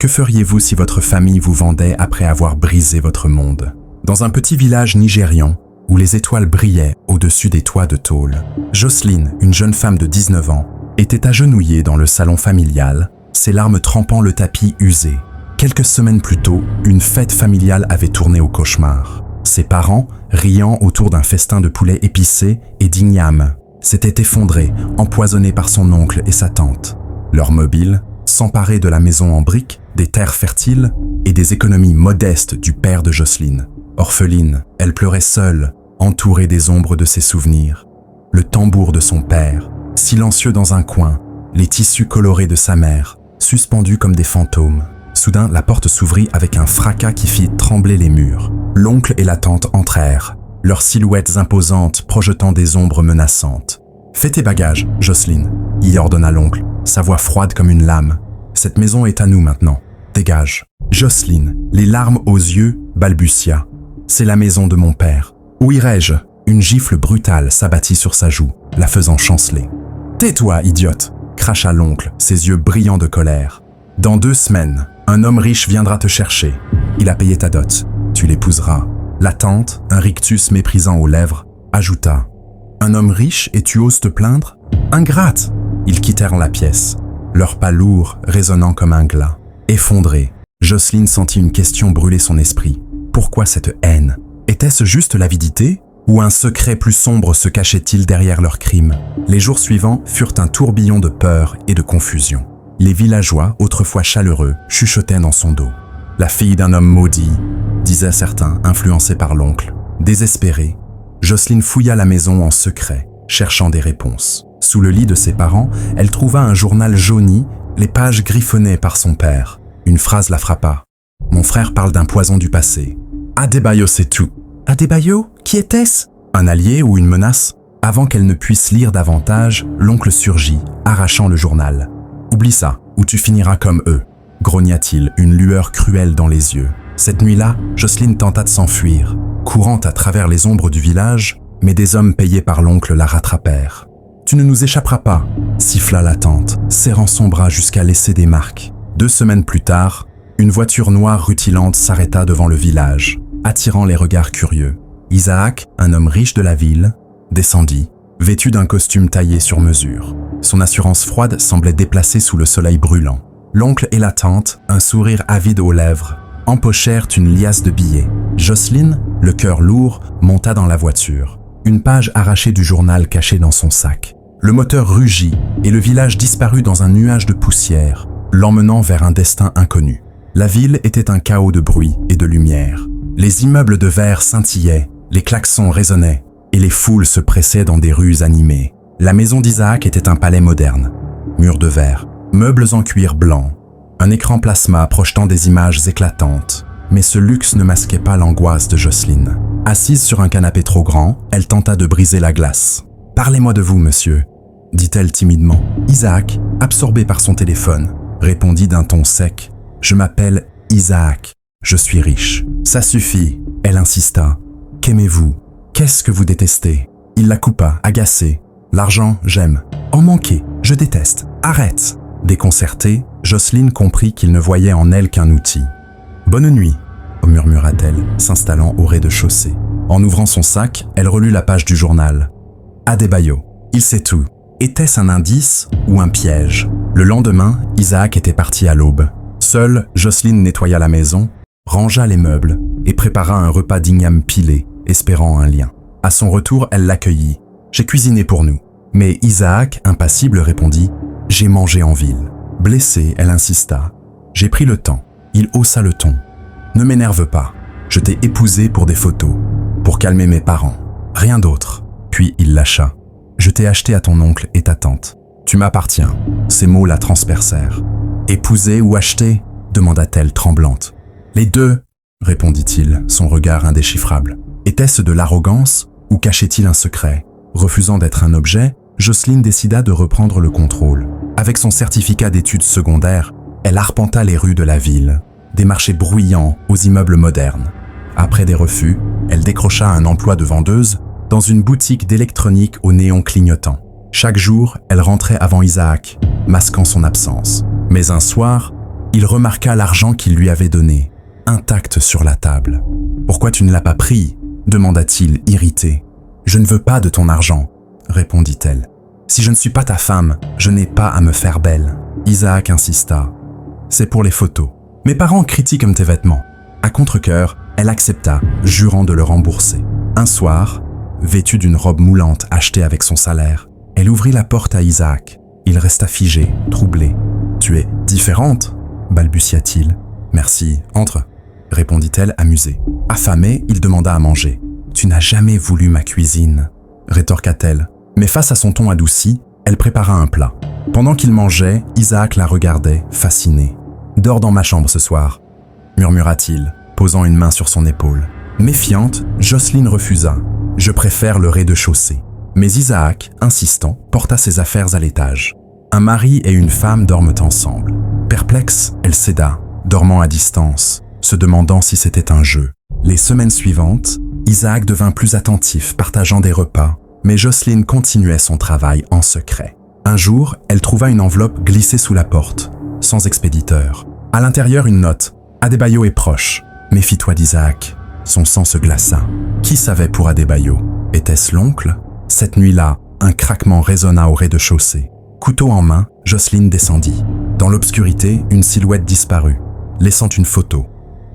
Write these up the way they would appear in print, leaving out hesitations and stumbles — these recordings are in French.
Que feriez-vous si votre famille vous vendait après avoir brisé votre monde? Dans un petit village nigérian, où les étoiles brillaient au-dessus des toits de tôle, Jocelyne, une jeune femme de 19 ans, était agenouillée dans le salon familial, ses larmes trempant le tapis usé. Quelques semaines plus tôt, une fête familiale avait tourné au cauchemar. Ses parents, riant autour d'un festin de poulet épicé et d'igname, s'étaient effondrés, empoisonnés par son oncle et sa tante. Leur mobile, s'emparer de la maison en briques, des terres fertiles et des économies modestes du père de Jocelyne. Orpheline, elle pleurait seule, entourée des ombres de ses souvenirs. Le tambour de son père, silencieux dans un coin, les tissus colorés de sa mère, suspendus comme des fantômes. Soudain, la porte s'ouvrit avec un fracas qui fit trembler les murs. L'oncle et la tante entrèrent, leurs silhouettes imposantes projetant des ombres menaçantes. « Fais tes bagages, Jocelyne » y ordonna l'oncle, sa voix froide comme une lame. « Cette maison est à nous maintenant. Dégage. » Jocelyne, les larmes aux yeux, balbutia. « C'est la maison de mon père. Où irais-je » Une gifle brutale s'abattit sur sa joue, la faisant chanceler. « Tais-toi, idiote » cracha l'oncle, ses yeux brillants de colère. « Dans 2 semaines, un homme riche viendra te chercher. Il a payé ta dot. Tu l'épouseras. » La tante, un rictus méprisant aux lèvres, ajouta. « Un homme riche et tu oses te plaindre ? Ingrate !» Ils quittèrent la pièce, leurs pas lourds résonnant comme un glas. Effondrée, Jocelyne sentit une question brûler son esprit. Pourquoi cette haine? Était-ce juste l'avidité? Ou un secret plus sombre se cachait-il derrière leurs crimes? Les jours suivants furent un tourbillon de peur et de confusion. Les villageois, autrefois chaleureux, chuchotaient dans son dos. « La fille d'un homme maudit », disaient certains, influencés par l'oncle. Désespérée, Jocelyne fouilla la maison en secret, cherchant des réponses. Sous le lit de ses parents, elle trouva un journal jauni, les pages griffonnées par son père. Une phrase la frappa. « Mon frère parle d'un poison du passé. Adebayo, c'est tout. » Adebayo? Qui était-ce? Un allié ou une menace? Avant qu'elle ne puisse lire davantage, l'oncle surgit, arrachant le journal. « Oublie ça, ou tu finiras comme eux. » grogna-t-il, une lueur cruelle dans les yeux. Cette nuit-là, Jocelyne tenta de s'enfuir, courant à travers les ombres du village, mais des hommes payés par l'oncle la rattrapèrent. « Tu ne nous échapperas pas !» siffla la tante, serrant son bras jusqu'à laisser des marques. 2 semaines plus tard, une voiture noire rutilante s'arrêta devant le village, attirant les regards curieux. Isaac, un homme riche de la ville, descendit, vêtu d'un costume taillé sur mesure. Son assurance froide semblait déplacée sous le soleil brûlant. L'oncle et la tante, un sourire avide aux lèvres, empochèrent une liasse de billets. Jocelyne, le cœur lourd, monta dans la voiture, une page arrachée du journal cachée dans son sac. Le moteur rugit et le village disparut dans un nuage de poussière, l'emmenant vers un destin inconnu. La ville était un chaos de bruit et de lumière. Les immeubles de verre scintillaient, les klaxons résonnaient et les foules se pressaient dans des rues animées. La maison d'Isaac était un palais moderne. Murs de verre, meubles en cuir blanc, un écran plasma projetant des images éclatantes. Mais ce luxe ne masquait pas l'angoisse de Jocelyne. Assise sur un canapé trop grand, elle tenta de briser la glace. « Parlez-moi de vous, monsieur », dit-elle timidement. Isaac, absorbé par son téléphone, répondit d'un ton sec. « Je m'appelle Isaac. Je suis riche. » « Ça suffit, » elle insista. « Qu'aimez-vous? Qu'est-ce que vous détestez ?» Il la coupa, agacé. « L'argent, j'aime. En manquer, je déteste. Arrête !» Déconcertée, Jocelyne comprit qu'il ne voyait en elle qu'un outil. « Bonne nuit !» murmura-t-elle, s'installant au rez-de-chaussée. En ouvrant son sac, elle relut la page du journal. Adebayo, il sait tout. Était-ce un indice ou un piège? Le lendemain, Isaac était parti à l'aube. Seule, Jocelyne nettoya la maison, rangea les meubles et prépara un repas d'igname pilé, espérant un lien. À son retour, elle l'accueillit. « J'ai cuisiné pour nous. » Mais Isaac, impassible, répondit « J'ai mangé en ville. » Blessée, elle insista. « J'ai pris le temps. » Il haussa le ton. « Ne m'énerve pas. Je t'ai épousée pour des photos, pour calmer mes parents. Rien d'autre. » Puis il lâcha. « Je t'ai acheté à ton oncle et ta tante. Tu m'appartiens. » Ces mots la transpercèrent. « Épouser ou acheter ?» demanda-t-elle tremblante. « Les deux, » répondit-il, son regard indéchiffrable. Était-ce de l'arrogance ou cachait-il un secret? Refusant d'être un objet, Jocelyne décida de reprendre le contrôle. Avec son certificat d'études secondaires, elle arpenta les rues de la ville, des marchés bruyants aux immeubles modernes. Après des refus, elle décrocha un emploi de vendeuse dans une boutique d'électronique au néon clignotant. Chaque jour, elle rentrait avant Isaac, masquant son absence. Mais un soir, Il remarqua l'argent qu'il lui avait donné, intact sur la table. « Pourquoi tu ne l'as pas pris ?» demanda-t-il, irrité. « Je ne veux pas de ton argent, » répondit-elle. « Si je ne suis pas ta femme, je n'ai pas à me faire belle. » Isaac insista. « C'est pour les photos. Mes parents critiquent tes vêtements. » À contre-cœur, elle accepta, jurant de le rembourser. Un soir, vêtue d'une robe moulante achetée avec son salaire, elle ouvrit la porte à Isaac. Il resta figé, troublé. « Tu es différente ?» balbutia-t-il. « Merci, entre », répondit-elle amusée. Affamé, il demanda à manger. « Tu n'as jamais voulu ma cuisine », rétorqua-t-elle. Mais face à son ton adouci, elle prépara un plat. Pendant qu'il mangeait, Isaac la regardait, fasciné. « Dors dans ma chambre ce soir », murmura-t-il, posant une main sur son épaule. Méfiante, Jocelyne refusa. « Je préfère le rez-de-chaussée ». Mais Isaac, insistant, porta ses affaires à l'étage. Un mari et une femme dorment ensemble. Perplexe, elle céda, dormant à distance, se demandant si c'était un jeu. Les semaines suivantes, Isaac devint plus attentif, partageant des repas, mais Jocelyne continuait son travail en secret. Un jour, elle trouva une enveloppe glissée sous la porte, sans expéditeur. À l'intérieur, une note. « Adebayo est proche. Méfie-toi d'Isaac. » Son sang se glaça. Qui savait pour Adebayo? Était-ce l'oncle? Cette nuit-là, un craquement résonna au rez-de-chaussée. Couteau en main, Jocelyne descendit. Dans l'obscurité, une silhouette disparut, laissant une photo.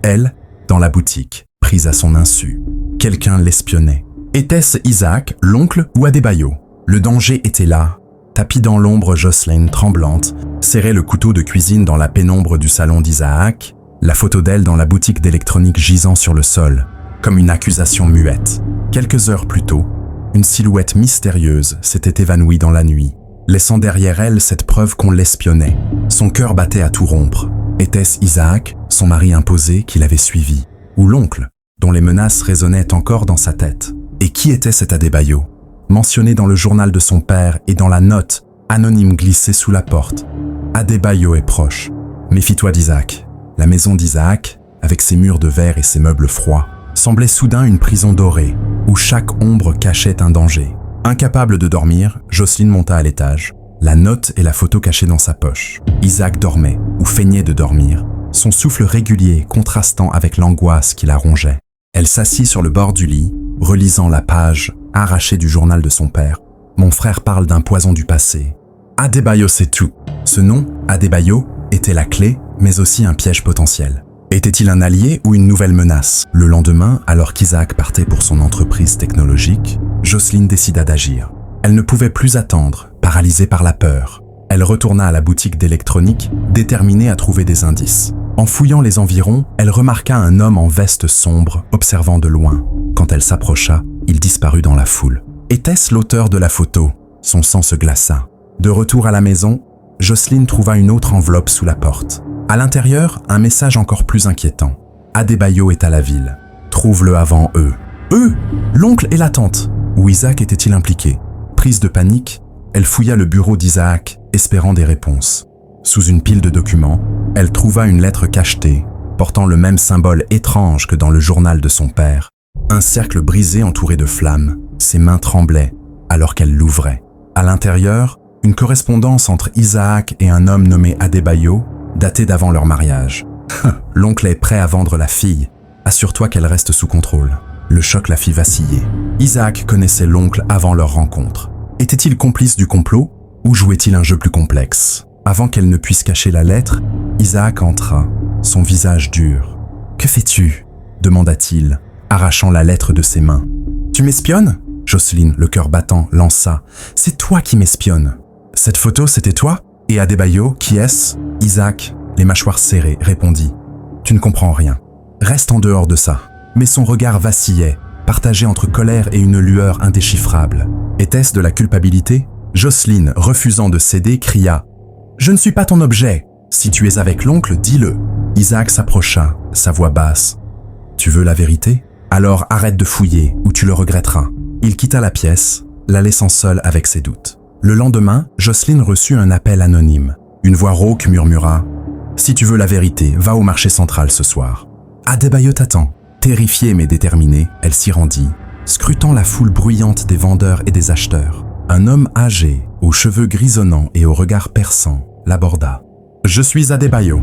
Elle, dans la boutique, prise à son insu. Quelqu'un l'espionnait. Était-ce Isaac, l'oncle ou Adebayo? Le danger était là. Tapis dans l'ombre, Jocelyne, tremblante, serrait le couteau de cuisine dans la pénombre du salon d'Isaac, la photo d'elle dans la boutique d'électronique gisant sur le sol, comme une accusation muette. Quelques heures plus tôt, une silhouette mystérieuse s'était évanouie dans la nuit, laissant derrière elle cette preuve qu'on l'espionnait. Son cœur battait à tout rompre. Était-ce Isaac, son mari imposé, qui l'avait suivi? Ou l'oncle, dont les menaces résonnaient encore dans sa tête? Et qui était cet Adebayo? Mentionné dans le journal de son père et dans la note anonyme glissée sous la porte. Adebayo est proche. Méfie-toi d'Isaac. La maison d'Isaac, avec ses murs de verre et ses meubles froids, semblait soudain une prison dorée, où chaque ombre cachait un danger. Incapable de dormir, Jocelyne monta à l'étage, la note et la photo cachées dans sa poche. Isaac dormait, ou feignait de dormir, son souffle régulier contrastant avec l'angoisse qui la rongeait. Elle s'assit sur le bord du lit, relisant la page arrachée du journal de son père. Mon frère parle d'un poison du passé. Adebayo, c'est tout. Ce nom, Adebayo, était la clé, mais aussi un piège potentiel. Était-il un allié ou une nouvelle menace? Le lendemain, alors qu'Isaac partait pour son entreprise technologique, Jocelyne décida d'agir. Elle ne pouvait plus attendre, paralysée par la peur. Elle retourna à la boutique d'électronique, déterminée à trouver des indices. En fouillant les environs, elle remarqua un homme en veste sombre, observant de loin. Quand elle s'approcha, il disparut dans la foule. Était-ce l'auteur de la photo? Son sang se glaça. De retour à la maison, Jocelyne trouva une autre enveloppe sous la porte. À l'intérieur, un message encore plus inquiétant. Adebayo est à la ville. Trouve-le avant eux. Eux? L'oncle et la tante? Où Isaac était-il impliqué? Prise de panique, elle fouilla le bureau d'Isaac, espérant des réponses. Sous une pile de documents, elle trouva une lettre cachetée, portant le même symbole étrange que dans le journal de son père. Un cercle brisé entouré de flammes. Ses mains tremblaient alors qu'elle l'ouvrait. À l'intérieur, une correspondance entre Isaac et un homme nommé Adebayo, daté d'avant leur mariage. « L'oncle est prêt à vendre la fille. Assure-toi qu'elle reste sous contrôle. » Le choc la fit vaciller. Isaac connaissait l'oncle avant leur rencontre. Était-il complice du complot ou jouait-il un jeu plus complexe? Avant qu'elle ne puisse cacher la lettre, Isaac entra, son visage dur. « Que fais-tu » demanda-t-il, arrachant la lettre de ses mains. « Tu m'espionnes » Jocelyne, le cœur battant, lança. « C'est toi qui m'espionnes. » « Cette photo, c'était toi? Et Adebayo, qui est-ce » Isaac, les mâchoires serrées, répondit. « Tu ne comprends rien. Reste en dehors de ça. » Mais son regard vacillait, partagé entre colère et une lueur indéchiffrable. Était-ce de la culpabilité? Jocelyne, refusant de céder, cria « Je ne suis pas ton objet. Si tu es avec l'oncle, dis-le. » Isaac s'approcha, sa voix basse. « Tu veux la vérité? Alors arrête de fouiller, ou tu le regretteras. » Il quitta la pièce, la laissant seule avec ses doutes. Le lendemain, Jocelyne reçut un appel anonyme. Une voix rauque murmura « Si tu veux la vérité, va au marché central ce soir. » Adebayo t'attend. Terrifiée mais déterminée, elle s'y rendit, scrutant la foule bruyante des vendeurs et des acheteurs. Un homme âgé, aux cheveux grisonnants et au regard perçant, l'aborda. « Je suis Adebayo, »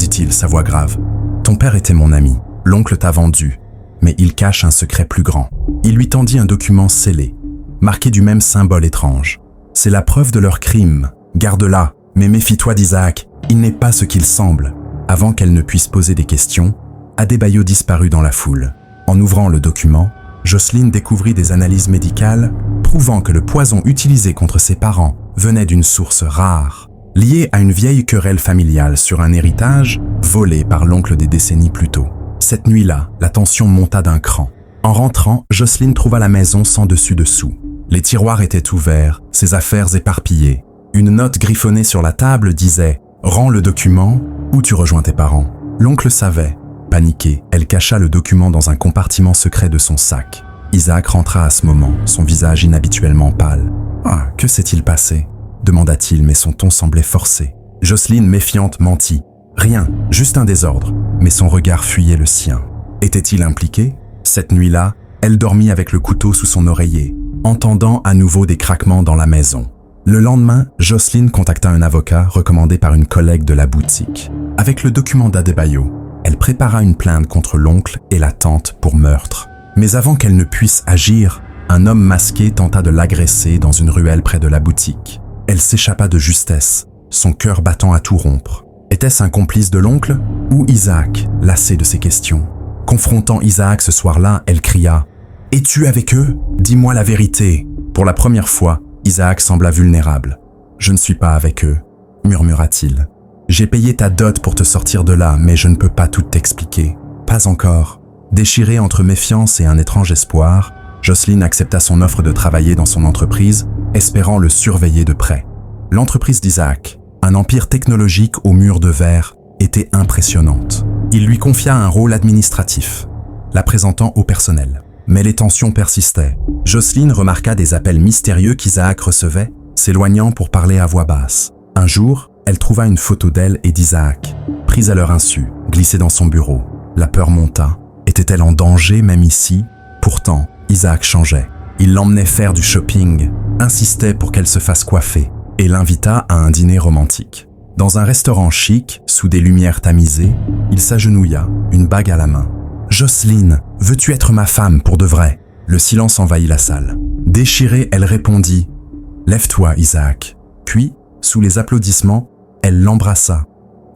dit-il, sa voix grave. Ton père était mon ami. L'oncle t'a vendu. Mais il cache un secret plus grand. Il lui tendit un document scellé, marqué du même symbole étrange. C'est la preuve de leur crime. Garde-la, mais méfie-toi d'Isaac. Il n'est pas ce qu'il semble. Avant qu'elle ne puisse poser des questions, Adebayo disparut dans la foule. En ouvrant le document, Jocelyne découvrit des analyses médicales prouvant que le poison utilisé contre ses parents venait d'une source rare, liée à une vieille querelle familiale sur un héritage volé par l'oncle des décennies plus tôt. Cette nuit-là, la tension monta d'un cran. En rentrant, Jocelyne trouva la maison sans dessus-dessous. Les tiroirs étaient ouverts, ses affaires éparpillées. Une note griffonnée sur la table disait « Rends le document ou tu rejoins tes parents ». L'oncle savait. Paniquée, elle cacha le document dans un compartiment secret de son sac. Isaac rentra à ce moment, son visage inhabituellement pâle. « Ah, que s'est-il passé ?» demanda-t-il, mais son ton semblait forcé. Jocelyne, méfiante, mentit. Rien, juste un désordre, mais son regard fuyait le sien. Était-il impliqué? Cette nuit-là, elle dormit avec le couteau sous son oreiller, entendant à nouveau des craquements dans la maison. Le lendemain, Jocelyne contacta un avocat recommandé par une collègue de la boutique. Avec le document d'Adebayo, elle prépara une plainte contre l'oncle et la tante pour meurtre. Mais avant qu'elle ne puisse agir, un homme masqué tenta de l'agresser dans une ruelle près de la boutique. Elle s'échappa de justesse, son cœur battant à tout rompre. Était-ce un complice de l'oncle ou Isaac, lassé de ses questions? Confrontant Isaac ce soir-là, elle cria « Es-tu avec eux? Dis-moi la vérité !» Pour la première fois, Isaac sembla vulnérable. « Je ne suis pas avec eux », murmura-t-il. « J'ai payé ta dot pour te sortir de là, mais je ne peux pas tout t'expliquer. » Pas encore. Déchirée entre méfiance et un étrange espoir, Jocelyne accepta son offre de travailler dans son entreprise, espérant le surveiller de près. L'entreprise d'Isaac, un empire technologique aux murs de verre, était impressionnante. Il lui confia un rôle administratif, la présentant au personnel. Mais les tensions persistaient. Jocelyne remarqua des appels mystérieux qu'Isaac recevait, s'éloignant pour parler à voix basse. Un jour, elle trouva une photo d'elle et d'Isaac, prise à leur insu, glissée dans son bureau. La peur monta. Était-elle en danger même ici? Pourtant, Isaac changeait. Il l'emmenait faire du shopping, insistait pour qu'elle se fasse coiffer et l'invita à un dîner romantique. Dans un restaurant chic, sous des lumières tamisées, il s'agenouilla, une bague à la main. « Jocelyne, veux-tu être ma femme pour de vrai ?» Le silence envahit la salle. Déchirée, elle répondit « Lève-toi, Isaac. » Puis, sous les applaudissements, elle l'embrassa.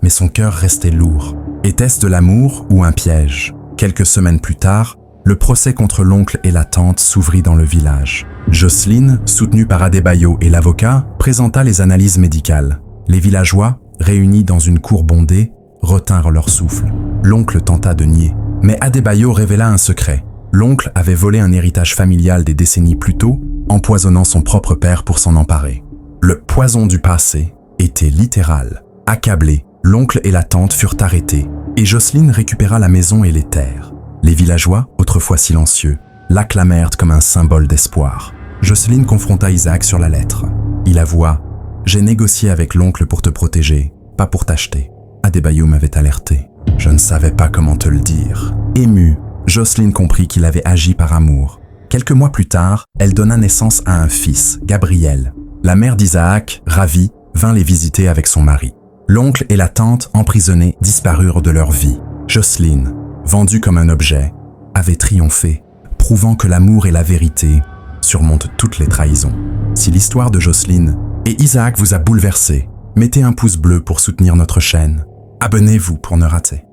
Mais son cœur restait lourd. Était-ce de l'amour ou un piège? Quelques semaines plus tard, le procès contre l'oncle et la tante s'ouvrit dans le village. Jocelyne, soutenue par Adebayo et l'avocat, présenta les analyses médicales. Les villageois, réunis dans une cour bondée, retinrent leur souffle. L'oncle tenta de nier. Mais Adebayo révéla un secret. L'oncle avait volé un héritage familial des décennies plus tôt, empoisonnant son propre père pour s'en emparer. Le poison du passé était littéral. Accablés, l'oncle et la tante furent arrêtés, et Jocelyne récupéra la maison et les terres. Les villageois, autrefois silencieux, l'acclamèrent comme un symbole d'espoir. Jocelyne confronta Isaac sur la lettre. Il avoua « J'ai négocié avec l'oncle pour te protéger, pas pour t'acheter. Adebayo m'avait alerté. Je ne savais pas comment te le dire. » Émue, Jocelyne comprit qu'il avait agi par amour. Quelques mois plus tard, elle donna naissance à un fils, Gabriel. La mère d'Isaac, ravie, vint les visiter avec son mari. L'oncle et la tante, emprisonnés, disparurent de leur vie. Jocelyne, vendue comme un objet, avait triomphé, prouvant que l'amour et la vérité surmontent toutes les trahisons. Si l'histoire de Jocelyne et Isaac vous a bouleversé, mettez un pouce bleu pour soutenir notre chaîne. Abonnez-vous pour ne rater.